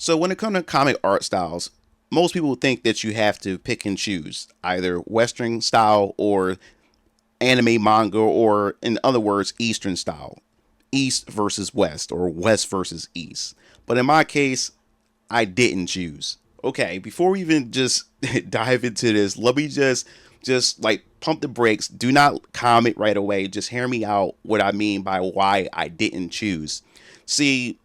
So when it comes to comic art styles, most people think that you have to pick and choose either Western style or anime manga, or in other words, Eastern style. East versus West or West versus East. But in my case, I didn't choose. Okay, before we even just dive into this, let me just like pump the brakes. Do not comment right away. Just hear me out what I mean by why I didn't choose. See,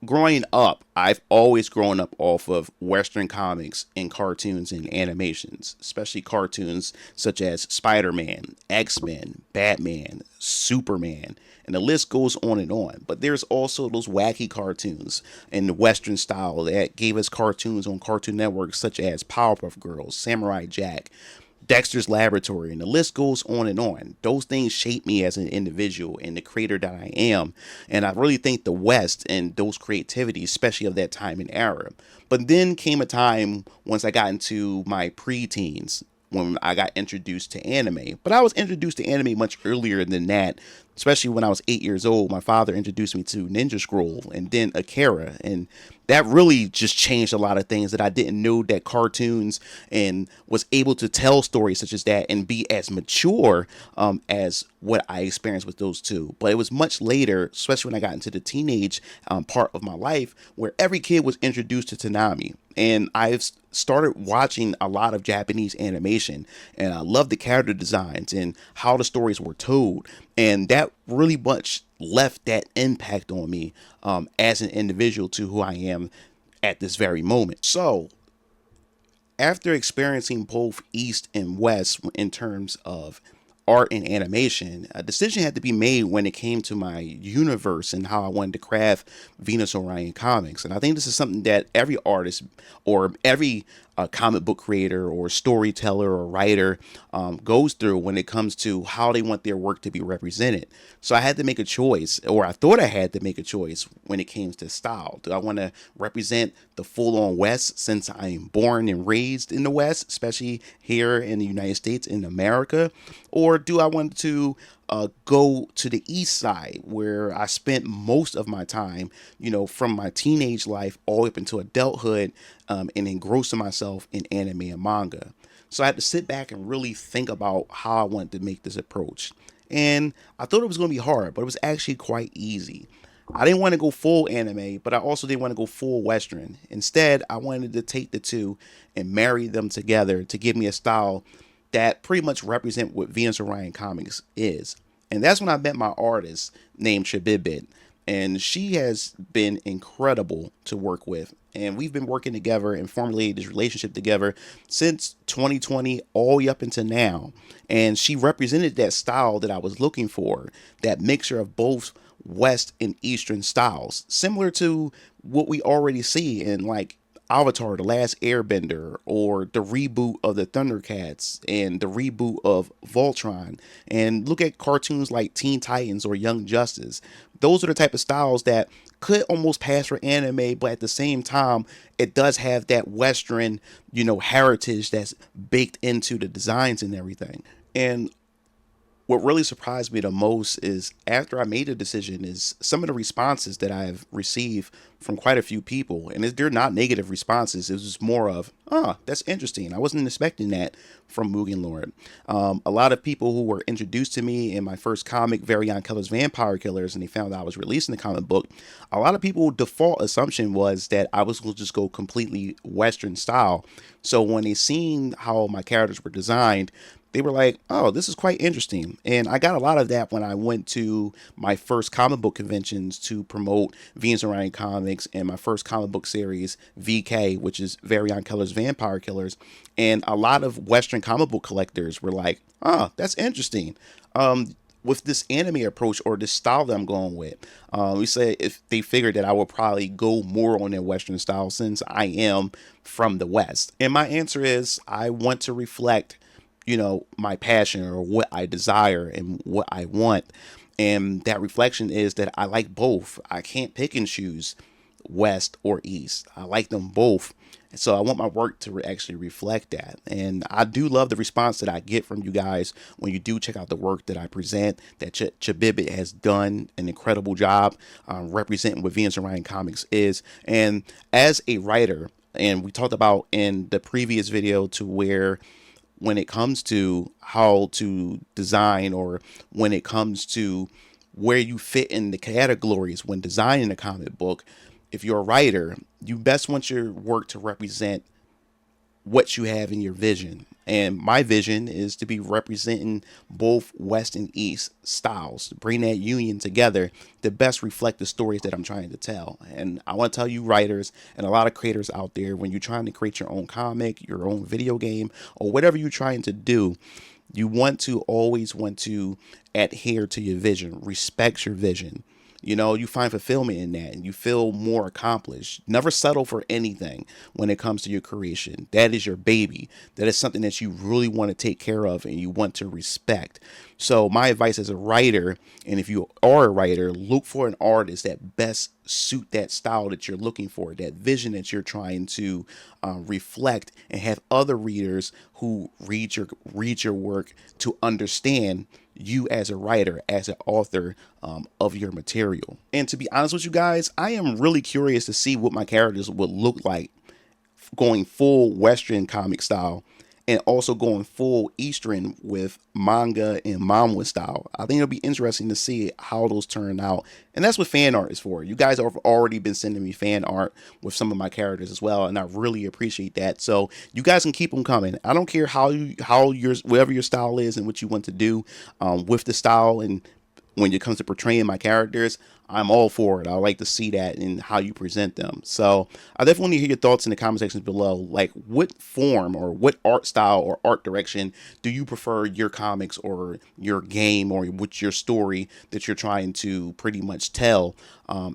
growing up, I've always grown up off of Western comics and cartoons and animations, especially cartoons such as Spider Man, X Men, Batman, Superman, and the list goes on and on. But there's also those wacky cartoons in the Western style that gave us cartoons on Cartoon Network, such as Powerpuff Girls, Samurai Jack, Dexter's Laboratory, and the list goes on and on. Those things shape me as an individual and the creator that I am. And I really think the West and those creativities, especially of that time and era. But then came a time once I got into my preteens when I got introduced to anime. But I was introduced to anime much earlier than that, especially when I was 8 years old. My father introduced me to Ninja Scroll and then Akira, and that really just changed a lot of things that I didn't know that cartoons and was able to tell stories such as that and be as mature as what I experienced with those two. But it was much later, especially when I got into the teenage part of my life, where every kid was introduced to Tanami. And I've started watching a lot of Japanese animation, and I love the character designs and how the stories were told. And that really much left that impact on me as an individual to who I am at this very moment. So, after experiencing both East and West in terms of art and animation, a decision had to be made when it came to my universe and how I wanted to craft Venus Orion Comics. And I think this is something that every artist or every comic book creator or storyteller or writer goes through when it comes to how they want their work to be represented. So I had to make a choice, or I thought I had to make a choice when it came to style. Do I want to represent the full on West since I am born and raised in the West, especially here in the United States, in America? Or do I want to go to the East side where I spent most of my time, from my teenage life all the way up into adulthood, and engrossing myself in anime and manga? So I had to sit back and really think about how I wanted to make this approach. And I thought it was going to be hard, but it was actually quite easy. I didn't want to go full anime, but I also didn't want to go full Western. Instead, I wanted to take the two and marry them together to give me a style that pretty much represent what Venus Orion Comics is. And that's when I met my artist named Shabibit. And she has been incredible to work with. And we've been working together and formulated this relationship together since 2020 all the way up until now. And she represented that style that I was looking for, that mixture of both West and Eastern styles, similar to what we already see in like Avatar, The Last Airbender, or the reboot of the Thundercats and the reboot of Voltron. And look at cartoons like Teen Titans or Young Justice. Those are the type of styles that could almost pass for anime, but at the same time, it does have that Western, heritage that's baked into the designs and everything. And what really surprised me the most is after I made a decision is some of the responses that I've received from quite a few people. And they're not negative responses. It was just more of, that's interesting. I wasn't expecting that from Mugen Lord. A lot of people who were introduced to me in my first comic, Variant Colors Vampire Killers, and they found out I was releasing the comic book, a lot of people default assumption was that I was going to just go completely Western style. So when they seen how my characters were designed, they were like, oh, this is quite interesting. And I got a lot of that when I went to my first comic book conventions to promote Venus Orion Comics and my first comic book series, VK, which is Variant Colors Vampire Killers. And a lot of Western comic book collectors were like, oh, that's interesting. With this anime approach or this style that I'm going with, we said if they figured that I would probably go more on their Western style since I am from the West. And my answer is I want to reflect my passion or what I desire and what I want. And that reflection is that I like both. I can't pick and choose west, or east. I like them both. So I want my work to actually reflect that. And I do love the response that I get from you guys when you do check out the work that I present, that Chabibit has done an incredible job representing what Venus Orion Comics is. And as a writer, and we talked about in the previous video to where when it comes to how to design, or when it comes to where you fit in the categories when designing a comic book, if you're a writer, you best want your work to represent what you have in your vision. And my vision is to be representing both West and East styles, to bring that union together to best reflect the stories that I'm trying to tell. And I want to tell you, writers and a lot of creators out there, when you're trying to create your own comic, your own video game, or whatever you're trying to do, you want to always want to adhere to your vision, respect your vision. You know, you find fulfillment in that and you feel more accomplished. Never settle for anything when it comes to your creation. That is your baby. That is something that you really want to take care of and you want to respect. So my advice as a writer, and if you are a writer, look for an artist that best suit that style that you're looking for, that vision that you're trying to reflect, and have other readers who read your work to understand you as a writer, as an author of your material. And to be honest with you guys, I am really curious to see what my characters would look like going full Western comic style, and also going full Eastern with manga and manga style. I think it'll be interesting to see how those turn out. And that's what fan art is for. You guys have already been sending me fan art with some of my characters as well, and I really appreciate that. So you guys can keep them coming. I don't care how your whatever your style is and what you want to do with the style, and when it comes to portraying my characters, I'm all for it. I like to see that in how you present them. So I definitely want to hear your thoughts in the comment sections below. Like, what form or what art style or art direction do you prefer your comics or your game, or what's your story that you're trying to pretty much tell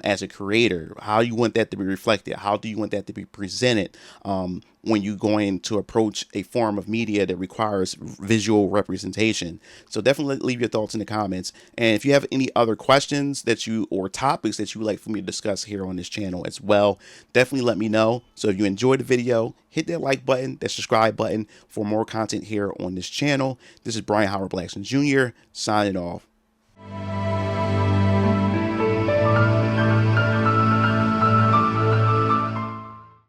as a creator? How you want that to be reflected? How do you want that to be presented? When you're going to approach a form of media that requires visual representation. So definitely leave your thoughts in the comments. And if you have any other questions that you, or topics that you would like for me to discuss here on this channel as well, definitely let me know. So if you enjoyed the video, hit that like button, that subscribe button for more content here on this channel. This is Brian Howard Blackson Jr. signing off.